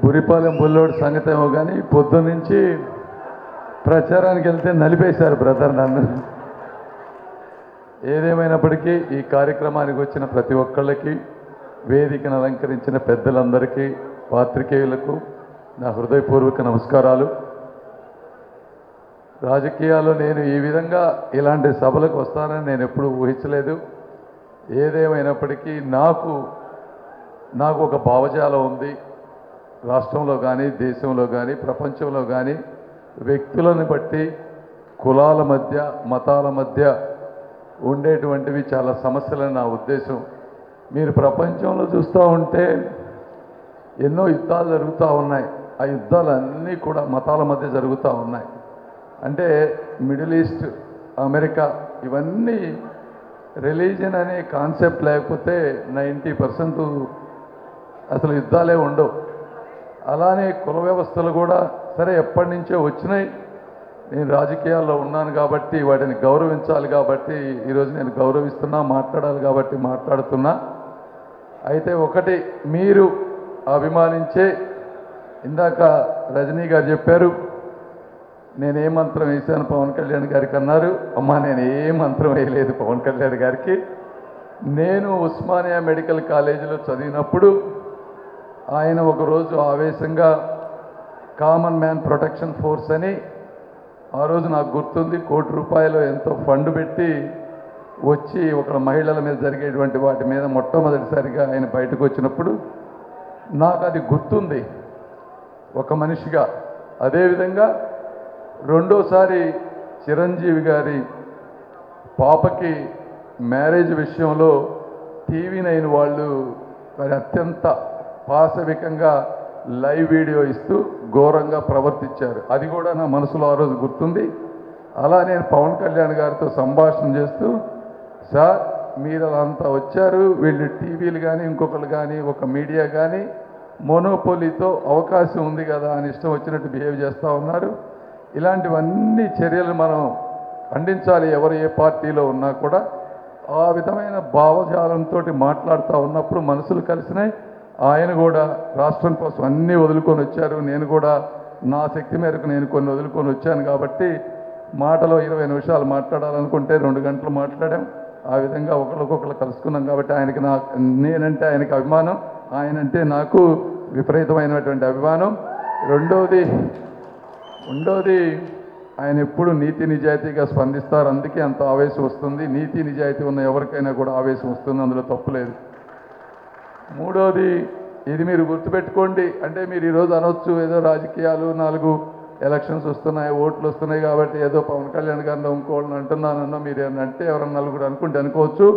బురిపాలెం బుల్లోడు సంగతేమో కానీ పొద్దున్నుంచి ప్రచారానికి వెళ్తే నలిపేశారు బ్రదర్ నన్ను. ఏదేమైనప్పటికీ ఈ కార్యక్రమానికి వచ్చిన ప్రతి ఒక్కళ్ళకి, వేదికను అలంకరించిన పెద్దలందరికీ, పాత్రికేయులకు నా హృదయపూర్వక నమస్కారాలు. రాజకీయాల్లో నేను ఈ విధంగా ఇలాంటి సభలకు వస్తానని నేను ఎప్పుడూ ఊహించలేదు. ఏదేమైనప్పటికీ నాకు ఒక భావజాలం ఉంది. రాష్ట్రంలో కానీ, దేశంలో కానీ, ప్రపంచంలో కానీ వ్యక్తులను బట్టి, కులాల మధ్య, మతాల మధ్య ఉండేటువంటివి చాలా సమస్యలని నా ఉద్దేశం. మీరు ప్రపంచంలో చూస్తూ ఉంటే ఎన్నో యుద్ధాలు జరుగుతూ ఉన్నాయి. ఆ యుద్ధాలన్నీ కూడా మతాల మధ్య జరుగుతూ ఉన్నాయి. అంటే మిడిల్ ఈస్ట్, అమెరికా ఇవన్నీ రిలీజన్ అనే కాన్సెప్ట్ లేకపోతే 90% అసలు యుద్ధాలే ఉండవు. అలానే కుల వ్యవస్థలు కూడా సరే ఎప్పటి నుంచో వచ్చినాయి. నేను రాజకీయాల్లో ఉన్నాను కాబట్టి వాటిని గౌరవించాలి కాబట్టి ఈరోజు నేను గౌరవిస్తున్నా, మాట్లాడాలి కాబట్టి మాట్లాడుతున్నా. అయితే ఒకటి మీరు అభిమానించే, ఇందాక రజనీ గారు చెప్పారు నేను ఏ మంత్రం వేశాను పవన్ కళ్యాణ్ గారికి అన్నారు. అమ్మా నేను ఏ మంత్రం వేయలేదు పవన్ కళ్యాణ్ గారికి. నేను ఉస్మానియా మెడికల్ కాలేజీలో చదివినప్పుడు ఆయన ఒకరోజు ఆవేశంగా కామన్ మ్యాన్ ప్రొటెక్షన్ ఫోర్స్ అని ఆ రోజు నాకు గుర్తుంది, ₹1 కోటి ఎంతో ఫండ్ పెట్టి వచ్చి ఒక మహిళల మీద జరిగేటువంటి వాటి మీద మొట్టమొదటిసారిగా ఆయన బయటకు వచ్చినప్పుడు నాకు అది గుర్తుంది ఒక మనిషిగా. అదేవిధంగా రెండోసారి చిరంజీవి గారి పాపకి మ్యారేజ్ విషయంలో TV9 వాళ్ళు మరి అత్యంత పాశవికంగా లైవ్ వీడియో ఇస్తూ ఘోరంగా ప్రవర్తించారు. అది కూడా నా మనసులో ఆ రోజు గుర్తుంది. అలా నేను పవన్ కళ్యాణ్ గారితో సంభాషణ చేస్తూ, సార్ మీరు అంతా వచ్చారు, వీళ్ళు టీవీలు కానీ ఇంకొకరు కానీ ఒక మీడియా కానీ మోనోపోలీతో అవకాశం ఉంది కదా అని ఇష్టం వచ్చినట్టు బిహేవ్ చేస్తూ ఉన్నారు. ఇలాంటివన్నీ చర్యలు మనం ఖండించాలి, ఎవరు ఏ పార్టీలో ఉన్నా కూడా. ఆ విధమైన భావజాలంతో మాట్లాడుతూ ఉన్నప్పుడు మనసులు కలిసినాయి. ఆయన కూడా రాష్ట్రం కోసం అన్నీ వదులుకొని వచ్చారు. నేను కూడా నా శక్తి మేరకు నేను కొన్ని వదులుకొని వచ్చాను కాబట్టి మాటలో 20 నిమిషాలు మాట్లాడాలనుకుంటే 2 గంటలు మాట్లాడాం. ఆ విధంగా ఒకరికొకరు కలుసుకున్నాం కాబట్టి నేనంటే ఆయనకి అభిమానం, ఆయనంటే నాకు విపరీతమైనటువంటి అభిమానం. రెండోది ఆయన ఎప్పుడు నీతి నిజాయితీగా స్పందిస్తారు, అందుకే అంత ఆవేశం వస్తుంది. నీతి నిజాయితీ ఉన్న ఎవరికైనా కూడా ఆవేశం వస్తుంది, అందులో తప్పులేదు. మూడోది, ఇది మీరు గుర్తుపెట్టుకోండి. అంటే మీరు ఈరోజు అనొచ్చు ఏదో రాజకీయాలు 4 ఎలక్షన్స్ వస్తున్నాయి, ఓట్లు వస్తున్నాయి కాబట్టి ఏదో పవన్ కళ్యాణ్ గారిని ఇంకోళ్ళని అంటున్నానన్నా మీరు అంటే ఎవరన్నా నలుగురు అనుకుంటే అనుకోవచ్చు.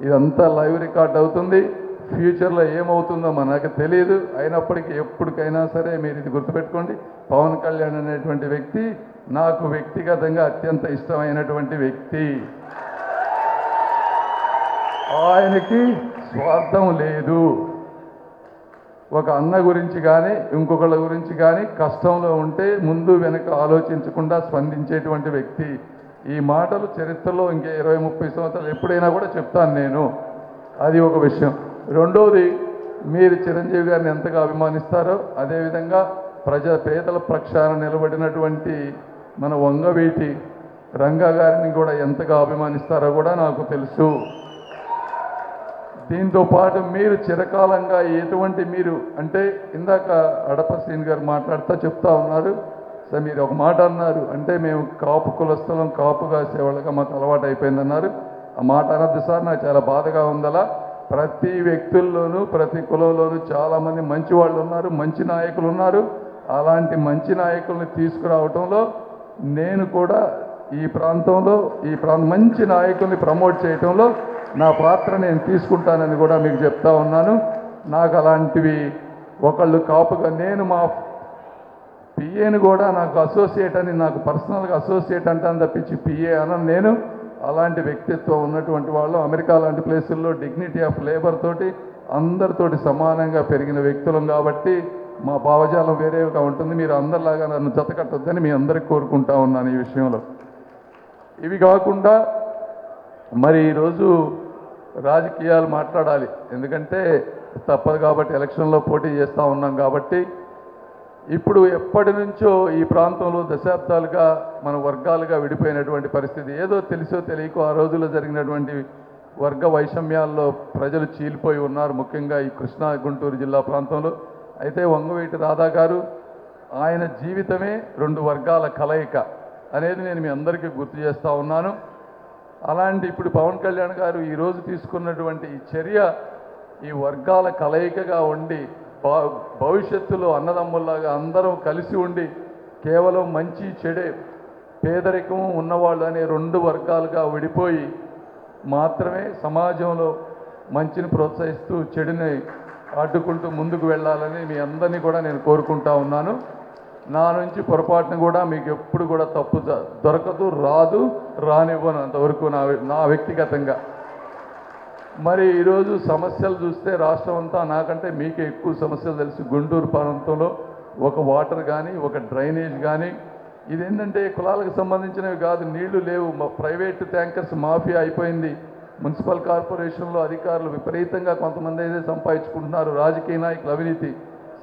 ఇదంతా లైవ్ రికార్డ్ అవుతుంది. ఫ్యూచర్లో ఏమవుతుందో మనకు తెలియదు. అయినప్పటికీ ఎప్పటికైనా సరే మీరు ఇది గుర్తుపెట్టుకోండి, పవన్ కళ్యాణ్ అనేటువంటి వ్యక్తి నాకు వ్యక్తిగతంగా అత్యంత ఇష్టమైనటువంటి వ్యక్తి. ఆయనకి స్వార్థం లేదు. ఒక అన్న గురించి కానీ ఇంకొకళ్ళ గురించి కానీ కష్టంలో ఉంటే ముందు వెనక ఆలోచించకుండా స్పందించేటువంటి వ్యక్తి. ఈ మాటలు చరిత్రలో ఇంకే 20-30 సంవత్సరాలు ఎప్పుడైనా కూడా చెప్తాను నేను. అది ఒక విషయం. రెండోది, మీరు చిరంజీవి గారిని ఎంతగా అభిమానిస్తారో అదేవిధంగా పేదల పక్షాన నిలబడినటువంటి మన వంగవీటి రంగా గారిని కూడా ఎంతగా అభిమానిస్తారో కూడా నాకు తెలుసు. దీంతో పాటు మీరు చిరకాలంగా మీరు అంటే ఇందాక అడప శ్రీని గారు మాట్లాడుతూ చెప్తా ఉన్నారు. సార్ మీరు ఒక మాట అన్నారు, అంటే మేము కాపు కులస్థలం కాపు కాసేవాళ్ళగా మాకు అలవాటు అయిపోయిందన్నారు. ఆ మాట అనద్దు సార్, నాకు చాలా బాధగా ఉందలా. ప్రతి వ్యక్తుల్లోనూ ప్రతి కులంలోనూ చాలామంది మంచి వాళ్ళు ఉన్నారు, మంచి నాయకులు ఉన్నారు. అలాంటి మంచి నాయకుల్ని తీసుకురావటంలో నేను కూడా ఈ ప్రాంతంలో మంచి నాయకుల్ని ప్రమోట్ చేయటంలో నా పాత్ర నేను తీసుకుంటానని కూడా మీకు చెప్తా ఉన్నాను. నాకు అలాంటివి ఒకళ్ళు కాపుగా నేను మా పిఏని కూడా నాకు అసోసియేట్ అని, నాకు పర్సనల్గా అసోసియేట్ అంటాను తప్పించి పిఏ అనను నేను. అలాంటి వ్యక్తిత్వం ఉన్నటువంటి వాళ్ళు అమెరికా లాంటి ప్లేసుల్లో డిగ్నిటీ ఆఫ్ లేబర్ తోటి అందరితోటి సమానంగా పెరిగిన వ్యక్తులం కాబట్టి మా భావజాలం వేరేగా ఉంటుంది. మీరు అందరిలాగా నన్ను జతకట్టొద్దని మీ అందరికీ కోరుకుంటా ఉన్నాను ఈ విషయంలో. ఇవి కాకుండా మరి ఈరోజు రాజకీయాలు మాట్లాడాలి, ఎందుకంటే తప్పదు కాబట్టి ఎలక్షన్లో పోటీ చేస్తూ ఉన్నాం కాబట్టి ఇప్పుడు ఎప్పటి నుంచో ఈ ప్రాంతంలో దశాబ్దాలుగా మన వర్గాలుగా విడిపోయినటువంటి పరిస్థితి, ఏదో తెలుసో తెలియకో ఆ రోజుల్లో జరిగినటువంటి వర్గ వైషమ్యాల్లో ప్రజలు చీలిపోయి ఉన్నారు, ముఖ్యంగా ఈ కృష్ణా గుంటూరు జిల్లా ప్రాంతంలో. అయితే వంగవీటి రాధా గారు ఆయన జీవితమే రెండు వర్గాల కలయిక అనేది నేను మీ అందరికీ గుర్తు చేస్తూ ఉన్నాను. అలాంటి ఇప్పుడు పవన్ కళ్యాణ్ గారు ఈరోజు తీసుకున్నటువంటి ఈ చర్య ఈ వర్గాల కలయికగా ఉండి భవిష్యత్తులో అన్నదమ్ముల్లాగా అందరం కలిసి ఉండి కేవలం మంచి చెడే పేదరికం ఉన్నవాళ్ళు అనే రెండు వర్గాలుగా విడిపోయి మాత్రమే సమాజంలో మంచిని ప్రోత్సహిస్తూ చెడుని అడ్డుకుంటూ ముందుకు వెళ్ళాలని మీ అందరినీ కూడా నేను కోరుకుంటా ఉన్నాను. నా నుంచి పొరపాటును కూడా మీకు ఎప్పుడు కూడా తప్పు దొరకదు, రాదు, రానివ్వను అంతవరకు నా వ్యక్తిగతంగా. మరి ఈరోజు సమస్యలు చూస్తే రాష్ట్రం అంతా నాకంటే మీకే ఎక్కువ సమస్యలు తెలుసు. గుంటూరు ప్రాంతంలో ఒక వాటర్ కానీ ఒక డ్రైనేజ్ కానీ ఇదేంటంటే కులాలకు సంబంధించినవి కాదు, నీళ్లు లేవు, ప్రైవేట్ ట్యాంకర్స్ మాఫియా అయిపోయింది. మున్సిపల్ కార్పొరేషన్లో అధికారులు విపరీతంగా కొంతమంది అయితే సంపాదించుకుంటున్నారు, రాజకీయ నాయకులు అవినీతి.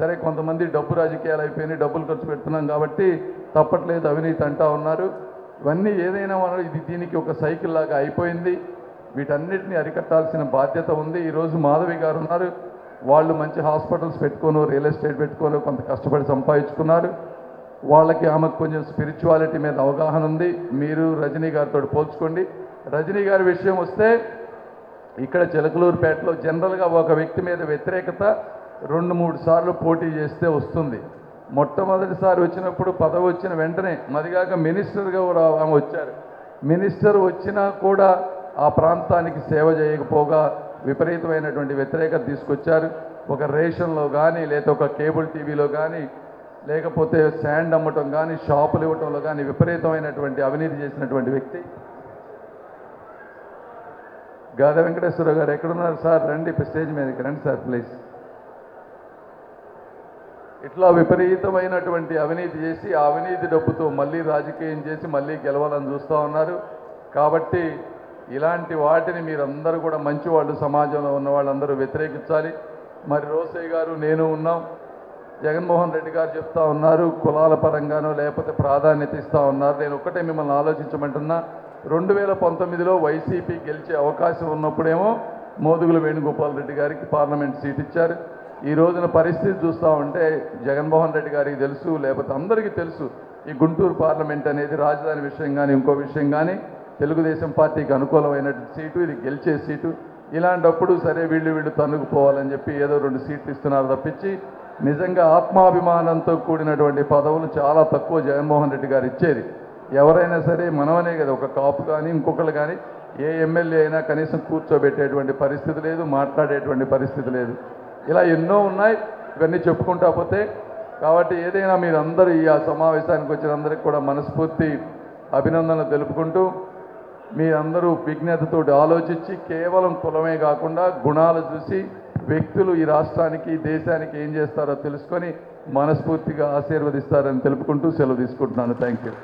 సరే కొంతమంది డబ్బు రాజకీయాలు అయిపోయినాయి, డబ్బులు ఖర్చు పెడుతున్నాం కాబట్టి తప్పట్లేదు అవినీతి అంటా ఉన్నారు. ఇవన్నీ ఏదైనా ఇది దీనికి ఒక సైకిల్ లాగా అయిపోయింది. వీటన్నిటిని అరికట్టాల్సిన బాధ్యత ఉంది. ఈరోజు మాధవి గారు ఉన్నారు, వాళ్ళు మంచి హాస్పిటల్స్ పెట్టుకోను, రియల్ ఎస్టేట్ పెట్టుకోను, కొంత కష్టపడి సంపాదించుకున్నారు. వాళ్ళకి ఆమెకు కొంచెం స్పిరిచువాలిటీ మీద అవగాహన ఉంది. మీరు రజనీ గారితో పోల్చుకోండి. రజనీ గారి విషయం వస్తే ఇక్కడ చిలకలూరుపేటలో జనరల్గా ఒక వ్యక్తి మీద వ్యతిరేకత 2-3 సార్లు పోటీ చేస్తే వస్తుంది. మొట్టమొదటిసారి వచ్చినప్పుడు పదవి వచ్చిన వెంటనే మదిగాక మినిస్టర్గా కూడా ఆమె వచ్చారు. మినిస్టర్ వచ్చినా కూడా ఆ ప్రాంతానికి సేవ చేయకపోగా విపరీతమైనటువంటి వ్యతిరేకత తీసుకొచ్చారు. ఒక రేషన్లో కానీ లేదా ఒక కేబుల్ టీవీలో కానీ లేకపోతే శాండ్ అమ్మటం కానీ షాపులు ఇవ్వటంలో కానీ విపరీతమైనటువంటి అవినీతి చేసినటువంటి వ్యక్తి. గాదా వెంకటేశ్వరరావు గారు ఎక్కడున్నారు సార్? రండి స్టేజ్ మీదకి రండి సార్ ప్లీజ్. ఇట్లా విపరీతమైనటువంటి అవినీతి చేసి ఆ అవినీతి డబ్బుతో మళ్ళీ రాజకీయం చేసి మళ్ళీ గెలవాలని చూస్తూ ఉన్నారు. కాబట్టి ఇలాంటి వాటిని మీరందరూ కూడా మంచి వాళ్ళు, సమాజంలో ఉన్న వాళ్ళందరూ వ్యతిరేకించాలి. మరి రోసయ్య గారు నేను ఉన్నాం, జగన్మోహన్ రెడ్డి గారు చెప్తా ఉన్నారు కులాల పరంగానో లేకపోతే ప్రాధాన్యత ఇస్తూ ఉన్నారు. నేను ఒక్కటే మిమ్మల్ని ఆలోచించమంటున్నా, 2019లో వైసీపీ గెలిచే అవకాశం ఉన్నప్పుడేమో మోదుగుల వేణుగోపాల్ రెడ్డి గారికి పార్లమెంట్ సీట్ ఇచ్చారు. ఈ రోజున పరిస్థితి చూస్తూ ఉంటే జగన్మోహన్ రెడ్డి గారికి తెలుసు, లేకపోతే అందరికీ తెలుసు ఈ గుంటూరు పార్లమెంట్ అనేది రాజధాని విషయం కానీ ఇంకో విషయం కానీ తెలుగుదేశం పార్టీకి అనుకూలమైన సీటు, ఇది గెలిచే సీటు. ఇలాంటప్పుడు సరే వీళ్ళు తన్నుకుపోవాలని చెప్పి ఏదో 2 సీట్లు ఇస్తున్నారు తప్పించి నిజంగా ఆత్మాభిమానంతో కూడినటువంటి పదవులు చాలా తక్కువ జగన్మోహన్ రెడ్డి గారు ఇచ్చేది. ఎవరైనా సరే మనమనే కదా, ఒక కాపు కానీ ఇంకొకరు కానీ ఏ ఎమ్మెల్యే అయినా కనీసం కూర్చోబెట్టేటువంటి పరిస్థితి లేదు, మాట్లాడేటువంటి పరిస్థితి లేదు. ఇలా ఎన్నో ఉన్నాయి, ఇవన్నీ చెప్పుకుంటా పోతే. కాబట్టి ఏదైనా మీరందరూ ఈ సమావేశానికి వచ్చిన అందరికీ కూడా మనస్ఫూర్తి అభినందనలు తెలుపుకుంటూ మీరందరూ విజ్ఞతతో ఆలోచించి కేవలం కులమే కాకుండా గుణాలు చూసి వ్యక్తులు ఈ రాష్ట్రానికి దేశానికి ఏం చేస్తారో తెలుసుకొని మనస్ఫూర్తిగా ఆశీర్వదిస్తారని తెలుపుకుంటూ సెలవు తీసుకుంటున్నాను. Thank you.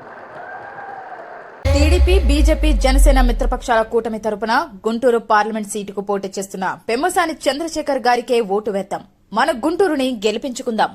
TDP, BJP, Janasena మిత్రపక్షాల కూటమి తరపున గుంటూరు పార్లమెంట్ సీటుకు పోటీ చేస్తున్న పెమ్మసాని చంద్రశేఖర్ గారికే ఓటు వేద్దాం. మన గుంటూరుని గెలిపించుకుందాం.